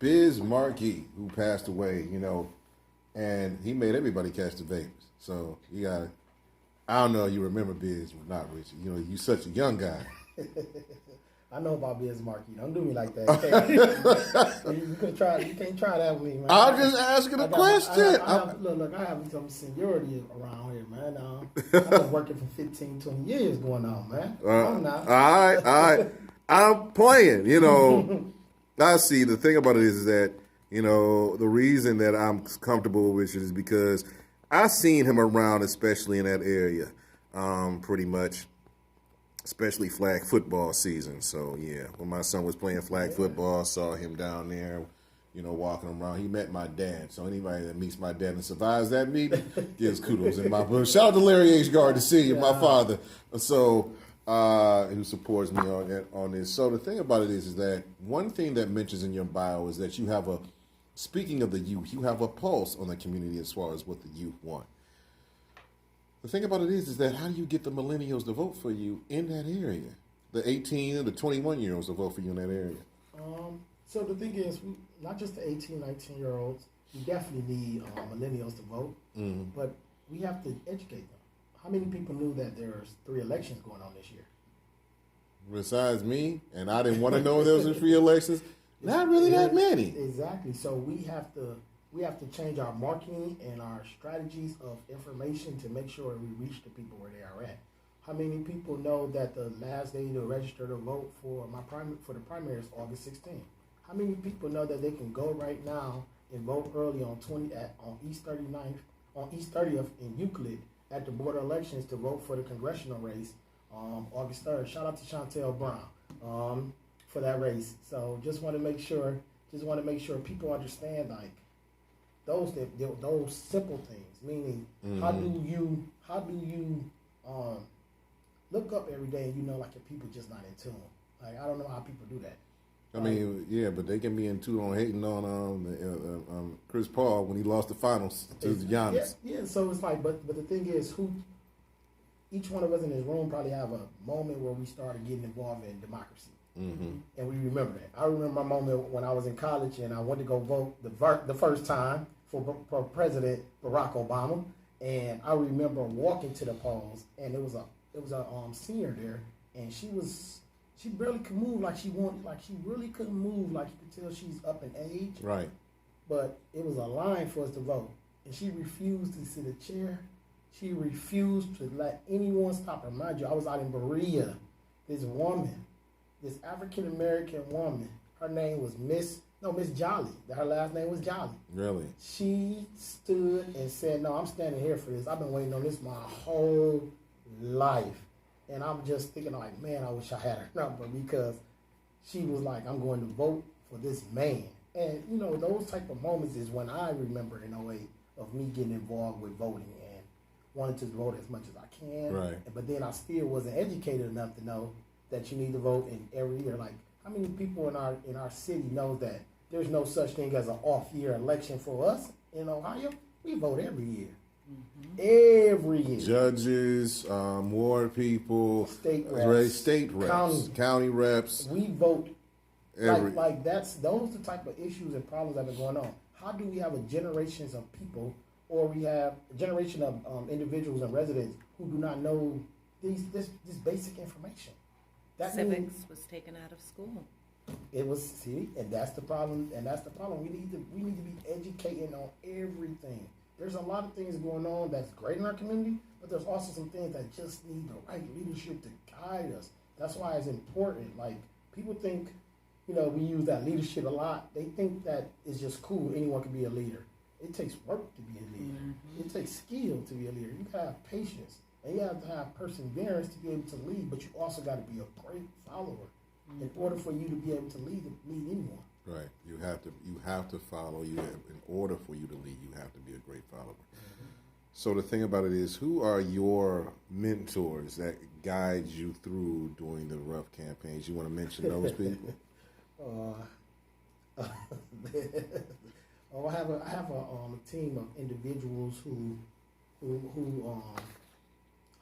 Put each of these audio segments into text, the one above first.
Biz Markie, who passed away, and he made everybody catch the vapors. So you got to, I don't know if you remember Biz or not, Richard. You such a young guy. I know about Biz Markie. Don't do me like that. You can't try that with me, man. I'm just asking a question. Look, I have some seniority around here, man. I've been working for 15, 20 years going on, man. I'm not. All right. I'm playing, I see. The thing about it is that, the reason that I'm comfortable with Richard is because I've seen him around, especially in that area, pretty much, especially flag football season. So, yeah, when my son was playing flag football, I saw him down there, walking around. He met my dad. So anybody that meets my dad and survives that meeting gives kudos in my book. Shout out to Larry H. Gardner Sr., my father. So, who supports me on this. So the thing about it is that one thing that mentions in your bio is that you have speaking of the youth, you have a pulse on the community as far as what the youth want. The thing about it is that how do you get the millennials to vote for you in that area? The 18 and the 21-year-olds to vote for you in that area? So the thing is, not just the 18, 19-year-olds, we definitely need millennials to vote, but we have to educate them. How many people knew that there's 3 elections going on this year? Besides me, and I didn't want to know there was 3 elections. Not really that many. Exactly. So we have to change our marketing and our strategies of information to make sure we reach the people where they are at. How many people know that the last day to register to vote for the primary is August 16th? How many people know that they can go right now and vote early on East 30th in Euclid at the Board of Elections to vote for the congressional race August 3rd. Shout out to Chantel Brown for that race. So just want to make sure people understand like those simple things. Meaning, how do you look up every day and like your people just not in tune. Like I don't know how people do that. I mean, yeah, but they can be in tune on hating on Chris Paul when he lost the finals to Giannis. Yeah. So it's like, but the thing is, each one of us in this room probably have a moment where we started getting involved in democracy, and we remember that. I remember my moment when I was in college and I went to go vote the first time for President Barack Obama, and I remember walking to the polls, and it was a senior there, and she barely could move like she wanted. Like she really couldn't move. Like you could tell she's up in age. Right. But it was a line for us to vote. And she refused to sit in a chair. She refused to let anyone stop her. Mind you, I was out in Berea. This woman, this African-American woman, her name was Miss Jolly. Her last name was Jolly. Really? She stood and said, no, I'm standing here for this. I've been waiting on this my whole life. And I'm just thinking like, man, I wish I had her number because she was like, I'm going to vote for this man. And, those type of moments is when I remember in 08 of me getting involved with voting and wanted to vote as much as I can. Right. But then I still wasn't educated enough to know that you need to vote in every year. Like, how many people in our city know that there's no such thing as an off-year election for us in Ohio? We vote every year. Every year. Judges, ward people, state reps, county reps. We vote like those the type of issues and problems that are going on. How do we have a generations of people, or we have a generation of individuals and residents who do not know this basic information? Civics was taken out of school. It was and that's the problem. We need to be educating on everything. There's a lot of things going on that's great in our community, but there's also some things that just need the right leadership to guide us. That's why it's important. Like, people think, we use that leadership a lot. They think that it's just cool. Anyone can be a leader. It takes work to be a leader. It takes skill to be a leader. You got to have patience, and you have to have perseverance to be able to lead, but you also got to be a great follower in order for you to be able to lead anyone. Right. You have to follow. In order for you to lead, you have to be a great follower. So the thing about it is, who are your mentors that guide you through during the rough campaigns? You want to mention those people? I have a team of individuals who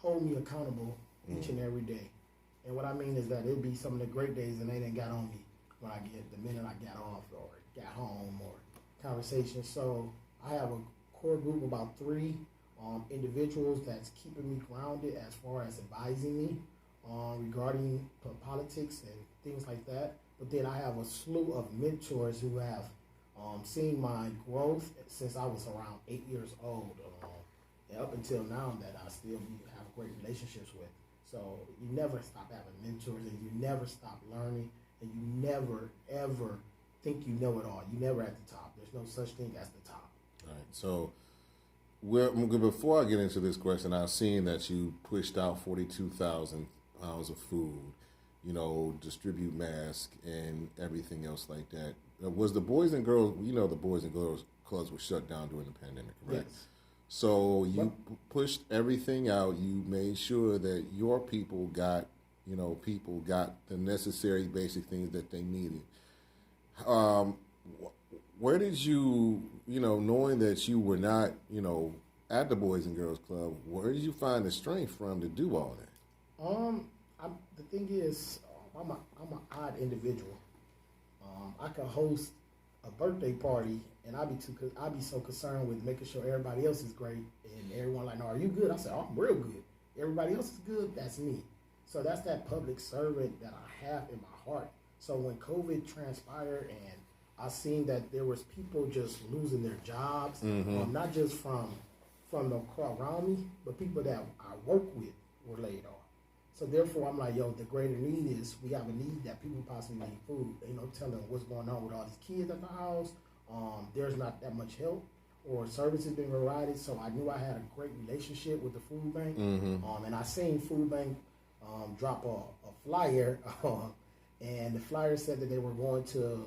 hold me accountable each and every day. And what I mean is that it'll be some of the great days, and they didn't got on me when the minute I got off or got home or conversations. So I have a core group of about 3 individuals that's keeping me grounded as far as advising me regarding politics and things like that. But then I have a slew of mentors who have seen my growth since I was around 8 years old, and up until now that I still have great relationships with. So you never stop having mentors, and you never stop learning, and you never ever think you know it all. You never at the top. There's no such thing as the top. All right. So before I get into this question, I've seen that you pushed out 42,000 pounds of food, distribute masks and everything else like that. Was the Boys and Girls, the Boys and Girls Clubs were shut down during the pandemic, correct? Yes. So you pushed everything out. You made sure that your people got the necessary basic things that they needed. Where did you, knowing that you were not, at the Boys and Girls Club, where did you find the strength from to do all that? The thing is, I'm an odd individual. I could host a birthday party, and I'd be so concerned with making sure everybody else is great, and everyone like, no, are you good? I said, oh, I'm real good. Everybody else is good. That's me. So that's that public servant that I have in my heart. So when COVID transpired, and I seen that there was people just losing their jobs, not just from the crowd around me, but people that I work with were laid off. So therefore, I'm like, the greater need is we have a need that people possibly need food. Telling what's going on with all these kids at the house. There's not that much help or services being provided. So I knew I had a great relationship with the food bank. And I seen food bank drop a flyer, and the flyer said that they were going to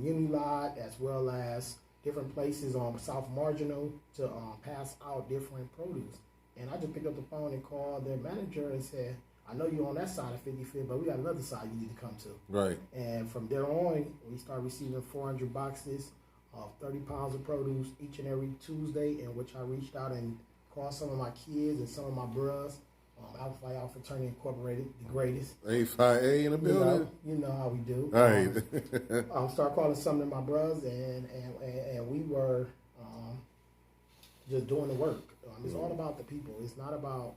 Unilot as well as different places on South Marginal to pass out different produce. And I just picked up the phone and called their manager and said, I know you're on that side of 55th, but we got another side you need to come to. Right. And from there on, we started receiving 400 boxes of 30 pounds of produce each and every Tuesday, in which I reached out and called some of my kids and some of my bros. Alpha Phi Alpha Fraternity Incorporated, the greatest. A in the building. You know how we do. All right. Start calling some of my bros, and we were just doing the work. It's all about the people. It's not about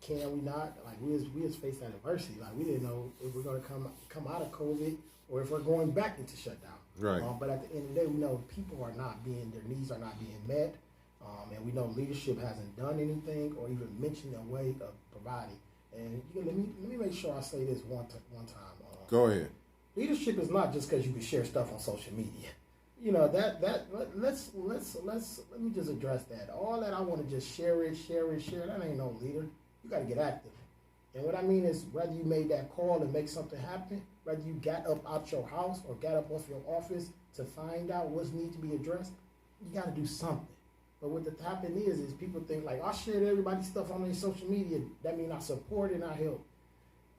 can we not, like we was faced adversity. Like we didn't know if we're going to come out of COVID or if we're going back into shutdown. Right. But at the end of the day, we know people are not their needs are not being met. And we know leadership hasn't done anything or even mentioned a way of providing. And let me make sure I say this one time. Go ahead. Leadership is not just because you can share stuff on social media. Let me just address that. All that I want to just share it. That ain't no leader. You got to get active. And what I mean is, whether you made that call and make something happen, whether you got up out your house or got up off your office to find out what needs to be addressed, you got to do something. But what the happening is people think like, I shared everybody's stuff on their social media. That means I support and I help.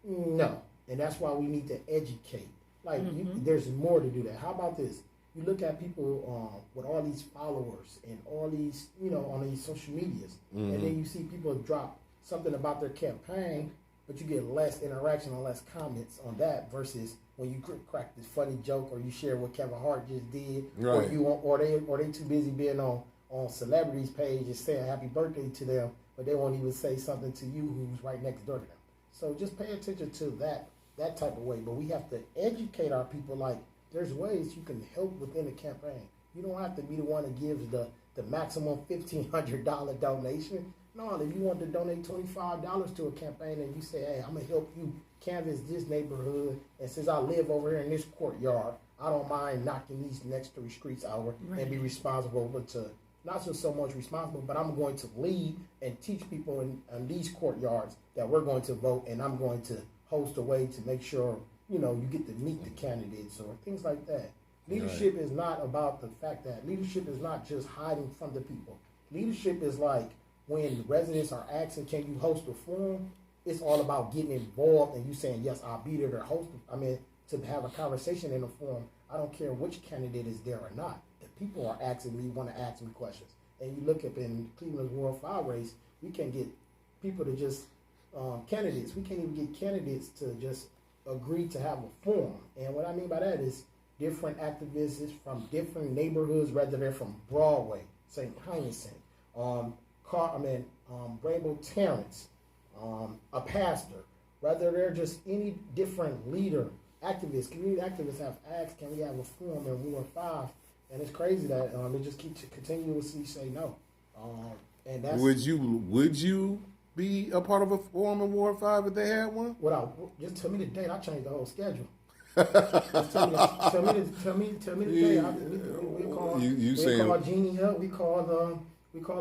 No. And that's why we need to educate. Like, there's more to do that. How about this? You look at people with all these followers and all these, on these social medias. And then you see people drop something about their campaign, but you get less interaction and less comments on that versus when you crack this funny joke or you share what Kevin Hart just did. Right. Or they too busy being on celebrities' page and saying happy birthday to them, but they won't even say something to you who's right next door to them. So just pay attention to that type of way. But we have to educate our people. Like, there's ways you can help within a campaign. You don't have to be the one that gives the maximum $1,500 donation. No, if you want to donate $25 to a campaign and you say, hey, I'm going to help you canvass this neighborhood, and since I live over here in this courtyard, I don't mind knocking these next 3 streets over and be responsible, but not just so much responsible, but I'm going to lead and teach people in these courtyards that we're going to vote, and I'm going to host a way to make sure, you get to meet the candidates or things like that. Leadership is not about the fact that leadership is not just hiding from the people. Leadership is like when residents are asking, can you host a forum? It's all about getting involved and you saying, yes, I'll be there to host. To have a conversation in a forum. I don't care which candidate is there or not. If people are asking me, want to ask me questions. And you look up in Cleveland's World 5 race, we can't get people to just, candidates. We can't even get candidates to just agree to have a forum. And what I mean by that is different activists from different neighborhoods, whether they're from Broadway, St. Hyacinth, Rainbow Terrace, a pastor, whether they're just any different leader, activists, community activists have asked, can we have a forum in Ward 5? And it's crazy that they just keep continuously say no. And that's would you be a part of a forum in Ward 5 if they had one? Just tell me the date. I changed the whole schedule. Just tell me the date. We call Jeannie up. We call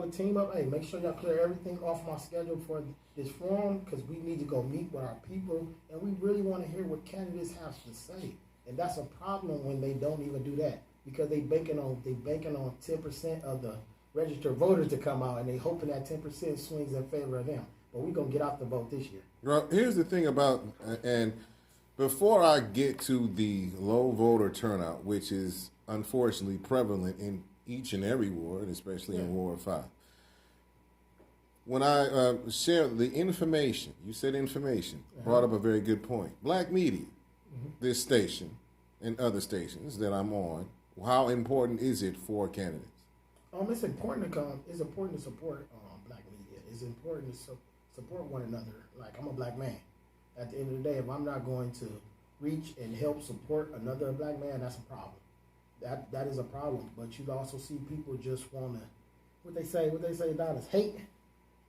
the team up. Hey, make sure y'all clear everything off my schedule for this forum because we need to go meet with our people and we really want to hear what candidates have to say. And that's a problem when they don't even do that because they banking on 10% of the registered voters to come out and they hoping that 10% swings in favor of them. But we're gonna get out the vote this year. Well, here's the thing about and. Before I get to the low voter turnout, which is unfortunately prevalent in each and every ward, especially in Ward 5, when I share the information, you said information, brought up a very good point. Black media, this station and other stations that I'm on, how important is it for candidates? It's important to come. It's important to support black media. It's important to support one another. Like I'm a black man. At the end of the day, if I'm not going to reach and help support another black man, that's a problem. That is a problem. But you also see people just want to, what they say down is hate.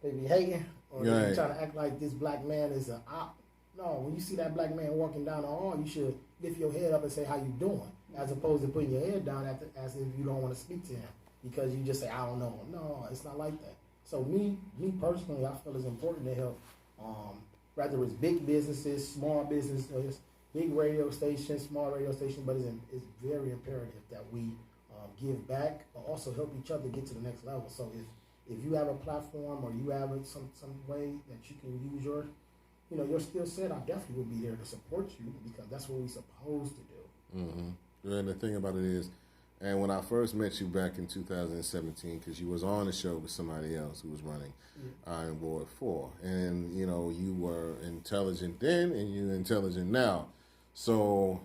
They be hating, or they be trying to act like this black man is an op. No, when you see that black man walking down the hall, you should lift your head up and say how you doing, as opposed to putting your head down as if you don't want to speak to him because you just say I don't know him. No, it's not like that. So me personally, I feel it's important to help. Whether it's big businesses, small businesses, big radio stations, small radio stations, but it's very imperative that we give back, but also help each other get to the next level. So if you have a platform or you have some way that you can use your skill set, I definitely will be there to support you because that's what we're supposed to do. Mm-hmm. And the thing about it is, and when I first met you back in 2017, because you was on the show with somebody else who was running in Ward 4, and you were intelligent then, and you're intelligent now. So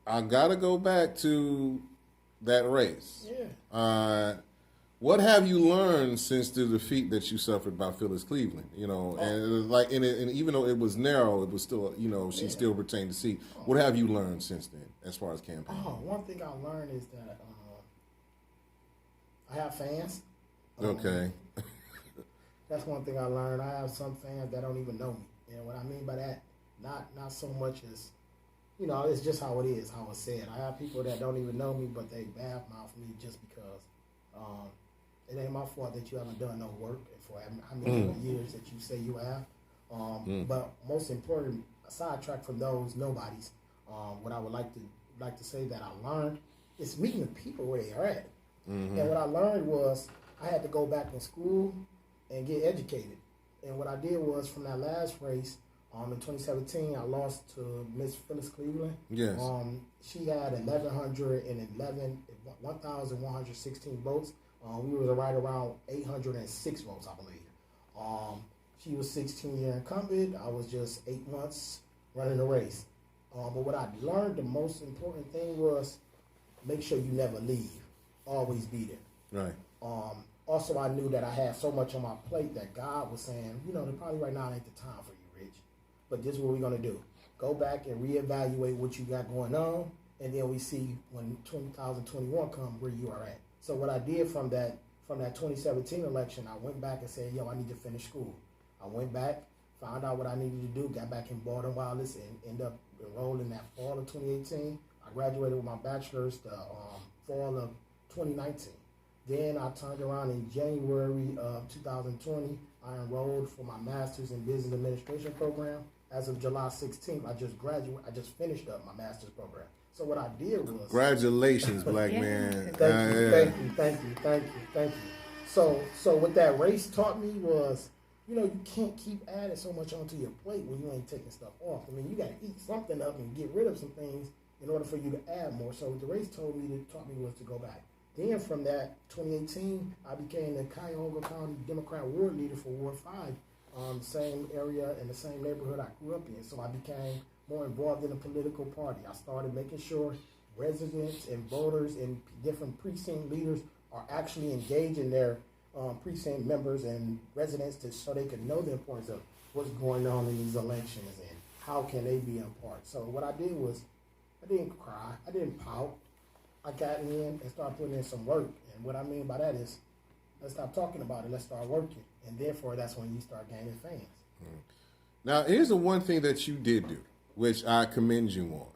I gotta go back to that race. Yeah. What have you learned since the defeat that you suffered by Phyllis Cleveland? And even though it was narrow, it was still she still retained the seat. What have you learned since then, as far as campaigning? One thing I learned is that I have fans. Okay. That's one thing I learned. I have some fans that don't even know me, and what I mean by that, not so much as it's just how it is, how it's said. I have people that don't even know me, but they badmouth me just because. It ain't my fault that you haven't done no work for how many years that you say you have. But most important, sidetrack from those nobodies. What I would like to say that I learned is meeting the people where they are at. And what I learned was I had to go back in school and get educated. And what I did was from that last race, in 2017, I lost to Miss Phyllis Cleveland. Yes. She had 1,116 votes. We were right around 806 votes, I believe. She was 16-year incumbent. I was just 8 months running the race. But what I learned, the most important thing was make sure you never leave. Always be there. Right. Also, I knew that I had so much on my plate that God was saying, probably right now ain't the time for you, Rich. But this is what we're going to do. Go back and reevaluate what you got going on, and then we see when 2021 comes where you are at. So what I did from that 2017 election, I went back and said, I need to finish school. I went back, found out what I needed to do, got back in Baldwin Wallace, and ended up enrolled in that fall of 2018. I graduated with my bachelor's the fall of 2019. Then I turned around in January of 2020. I enrolled for my master's in business administration program. As of July 16th, I just graduated. I just finished up my master's program. So what I did was... Congratulations, black man. Thank you. So what that race taught me was, you can't keep adding so much onto your plate when you ain't taking stuff off. I mean, you got to eat something up and get rid of some things in order for you to add more. So what the race taught me was to go back. Then from that 2018, I became the Cuyahoga County Democrat ward leader for Ward 5, the same area and the same neighborhood I grew up in. So I became more involved in the political party. I started making sure residents and voters and different precinct leaders are actually engaging their precinct members and residents so they can know the importance of what's going on in these elections and how can they be a part. So what I did was, I didn't cry, I didn't pout. I got in and started putting in some work. And what I mean by that is, let's stop talking about it, let's start working. And therefore, that's when you start gaining fans. Now, here's the one thing that you did do, which I commend you on.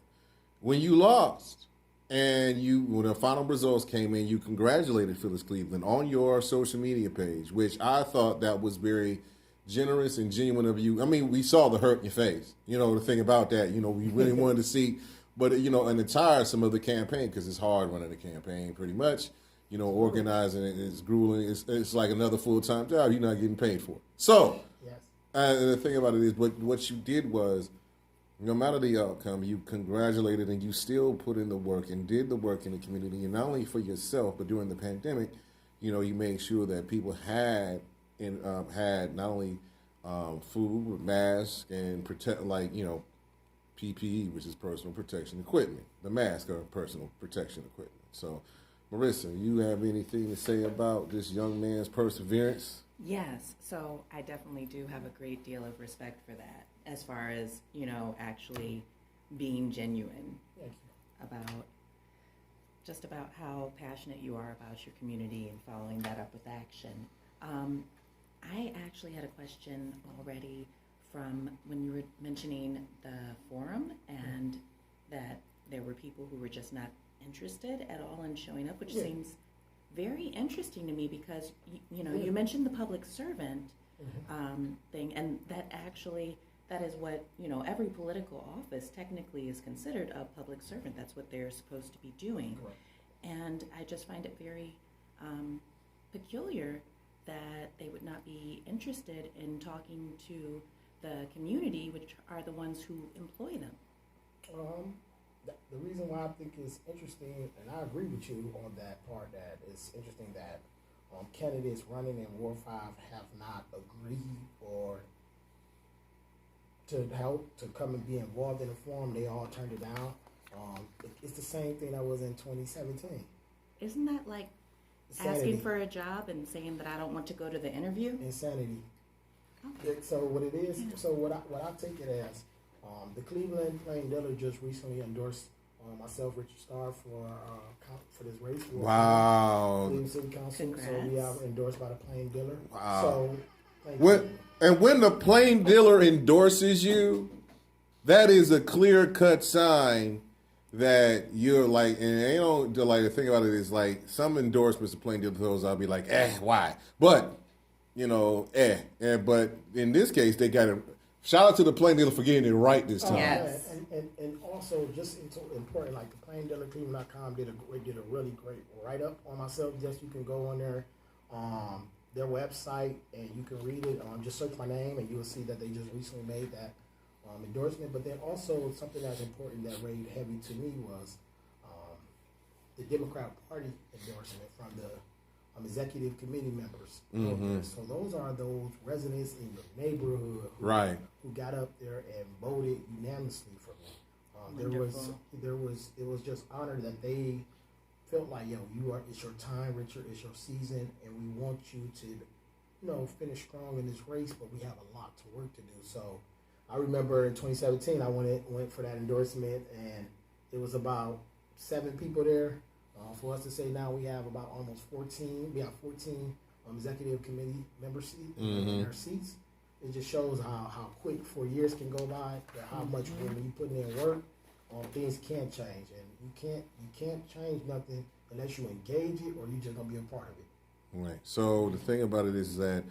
When you lost and when the final results came in, you congratulated Phyllis Cleveland on your social media page, which I thought that was very generous and genuine of you. I mean, we saw the hurt in your face. You know, the thing about that, we really wanted to see, but, and it's tiresome of the campaign because it's hard running a campaign pretty much. Organizing it is grueling. It's like another full-time job. You're not getting paid for it. So, Yes. And the thing about it is, what you did was, no matter the outcome, you congratulated and you still put in the work and did the work in the community, and not only for yourself, but during the pandemic, you made sure that people had not only food, but masks and PPE, which is personal protection equipment. The mask are personal protection equipment. So, Marissa, you have anything to say about this young man's perseverance? Yes, so I definitely do have a great deal of respect for that, as far as, actually being genuine Thank you. about how passionate you are about your community and following that up with action. I actually had a question already from when you were mentioning the forum and that there were people who were just not interested at all in showing up, which seems very interesting to me because, you mentioned the public servant thing, and that is what, every political office technically is considered a public servant. That's what they're supposed to be doing. Correct. And I just find it very peculiar that they would not be interested in talking to the community, which are the ones who employ them. The reason why I think it's interesting, and I agree with you on that part, that it's interesting that candidates running in Ward 5 have not agreed or to help, to come and be involved in the forum. They all turned it down. It's the same thing that was in 2017. Isn't that like Insanity. asking for a job and saying that I don't want to go to the interview? Insanity. Okay. So what it is, so what I take it as, the Cleveland Plain Dealer just recently endorsed myself, Richard Starr, for this race. Wow. Cleveland City Council. Congrats. So we are endorsed by the Plain Dealer. Wow. So thank you. When the Plain Dealer endorses you, that is a clear-cut sign that you're like, and the thing about it is like some endorsements the Plain Dealer throws, I'll be like, why? But, but in this case, they got it. Shout out to the Plain Dealer for getting it right this time. Yes. And also just important, like the Plain Dealer Cleveland.com did a really great write-up on myself. Just you can go on their website and you can read it. Just search my name and you will see that they just recently made that endorsement. But then also something that's important that weighed heavy to me was the Democrat Party endorsement from the executive committee members. Mm-hmm. So those are those residents in your neighborhood who got up there and voted unanimously for me. It was just honored that they felt like, it's your time, Richard, it's your season, and we want you to, finish strong in this race, but we have a lot to work to do. So I remember in 2017, I went for that endorsement, and it was about 7 people there. For us to say now we have about almost 14, we have 14 executive committee members in our seats. It just shows how quick 4 years can go by, how much when you put in work, things can change, and you can't change nothing unless you engage it or you just gonna be a part of it. Right. So the thing about it is that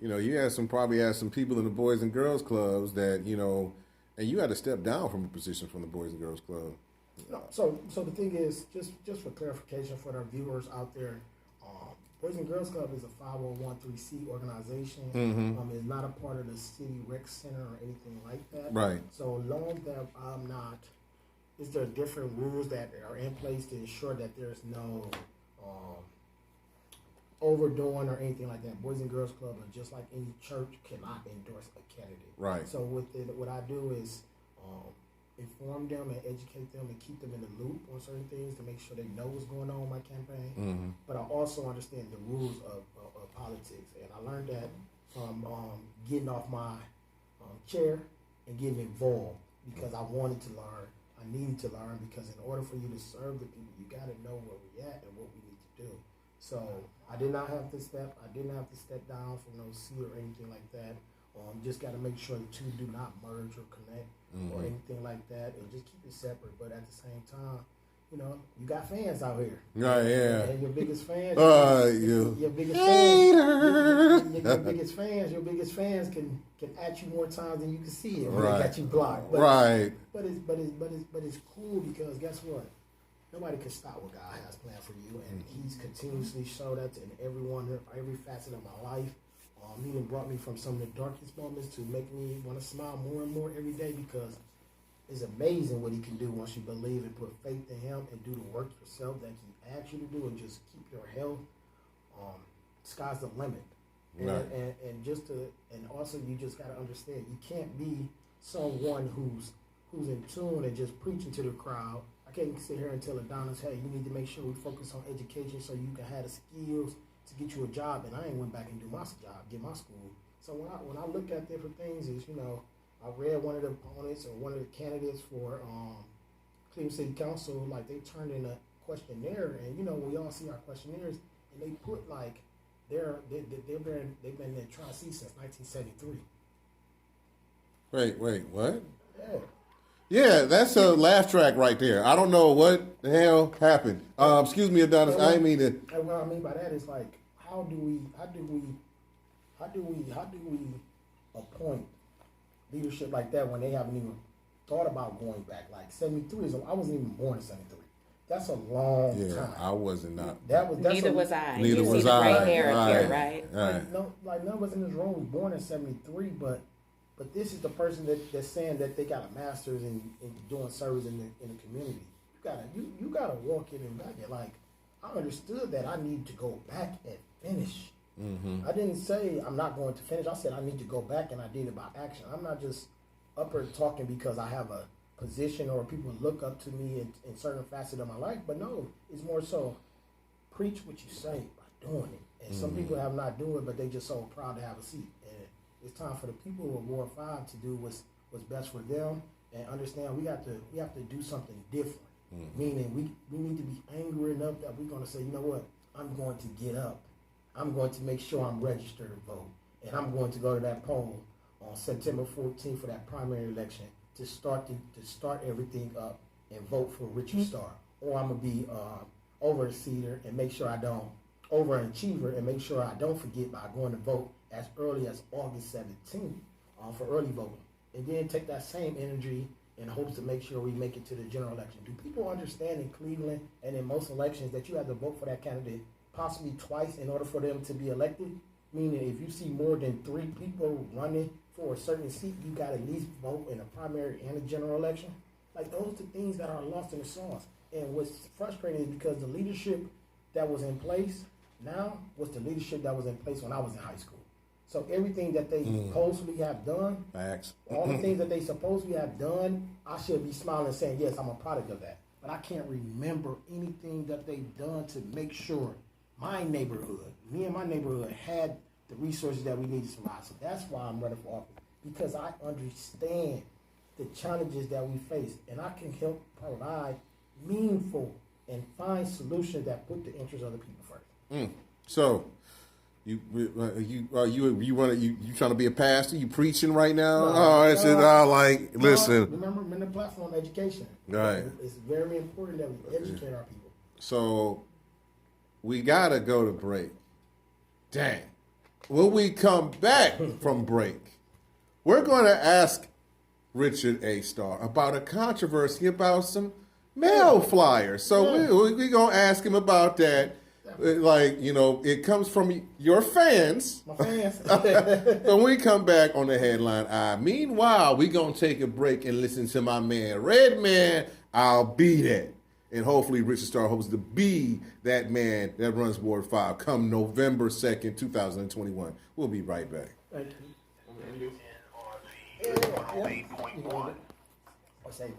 you probably had some people in the Boys and Girls Clubs that and you had to step down from a position from the Boys and Girls Club. No, so the thing is, just for clarification for our viewers out there, Boys and Girls Club is a 501(c) organization. Mm-hmm. It's not a part of the city rec center or anything like that. Right. So long that I'm not, is there different rules that are in place to ensure that there's no overdoing or anything like that. Boys and Girls Club, are just like any church, cannot endorse a candidate. Right. So with it, what I do is inform them and educate them and keep them in the loop on certain things to make sure they know what's going on with my campaign. Mm-hmm. But I also understand the rules of politics, and I learned that from getting off my chair and getting involved because I wanted to learn. I needed to learn because in order for you to serve the people, you got to know where we're at and what we need to do. So I did not have to step. I didn't have to step down from no seat or anything like that. Just got to make sure the two do not merge or connect or anything like that, and just keep it separate. But at the same time, you know, you got fans out here. Right, yeah. And your biggest fans, your biggest hater. fans, your biggest fans can at you more times than you can see it when Right. they got you blocked. But Right. But it's cool because guess what? Nobody can stop what God has planned for you, and He's continuously showed that in every facet of my life. He even brought me from some of the darkest moments to make me want to smile more and more every day because it's amazing what He can do once you believe and put faith in Him and do the work yourself that He asks you to do and just keep your health. Sky's the limit. Right. And also you just gotta understand you can't be someone who's in tune and just preaching to the crowd. I can't sit here and tell Adonis, hey, you need to make sure we focus on education so you can have the skills to get you a job, and I ain't went back and do my job, get my school. So when I look at different things, is I read one of the opponents or one of the candidates for Cleveland City Council, like they turned in a questionnaire, and we all see our questionnaires, and they put like they've been in Tri-C since 1973. Wait, what? Yeah. Yeah, that's a laugh track right there. I don't know what the hell happened. Excuse me, Adonis. I didn't mean to. And what I mean by that is like, how do we appoint leadership like that when they haven't even thought about going back? Like 73 I wasn't even born in 73. That's a long time. I wasn't not. Neither was I. Neither You was see the I. gray hair up here, Right. right? None of us in this room was born in 73, but this is the person that's saying that they got a master's in doing service in the community. You gotta walk in and back it. Like, I understood that I need to go back and finish. Mm-hmm. I didn't say I'm not going to finish. I said I need to go back, and I did it by action. I'm not just up here talking because I have a position or people look up to me in certain facets of my life. But no, it's more so preach what you say by doing it. And some people have not doing it, but they just so proud to have a seat. And it's time for the people of Ward 5 to do what's best for them and understand we have to do something different. Meaning we need to be angry enough that we're going to say, you know what, I'm going to get up. I'm going to make sure I'm registered to vote. And I'm going to go to that poll on September 14th for that primary election to start everything up and vote for Richard Starr. Or I'm going to be overseer and make sure I don't overachiever and make sure I don't forget by going to vote as early as August 17th for early voting. And then take that same energy in hopes to make sure we make it to the general election. Do people understand in Cleveland and in most elections that you have to vote for that candidate possibly twice in order for them to be elected? Meaning if you see more than 3 people running for a certain seat, you got to at least vote in a primary and a general election. Like, those are the things that are lost in the sauce. And what's frustrating is because the leadership that was in place now was the leadership that was in place when I was in high school. So everything that they supposedly have done, Facts. all the things that they supposedly have done, I should be smiling saying, yes, I'm a product of that. But I can't remember anything that they've done to make sure my neighborhood, me and my neighborhood, had the resources that we need to survive. So that's why I'm running for office, because I understand the challenges that we face, and I can help provide meaningful and find solutions that put the interests of the people first. So, you trying to be a pastor? You preaching right now? Listen. Remember, in the platform education. Right. It's very important that we educate our people. So, we gotta go to break. Dang. When we come back from break, we're going to ask Richard A. Starr about a controversy about some mail flyers. So we're going to ask him about that. Like, it comes from your fans. My fans. So when we come back on the Headline Eye, meanwhile, we're going to take a break and listen to my man, Redman, I'll Be That. And hopefully Richard Starr hopes to be that man that runs Ward 5 come November 2nd, 2021. We'll be right back. Thank you. NRZ 108.1. I'll save it.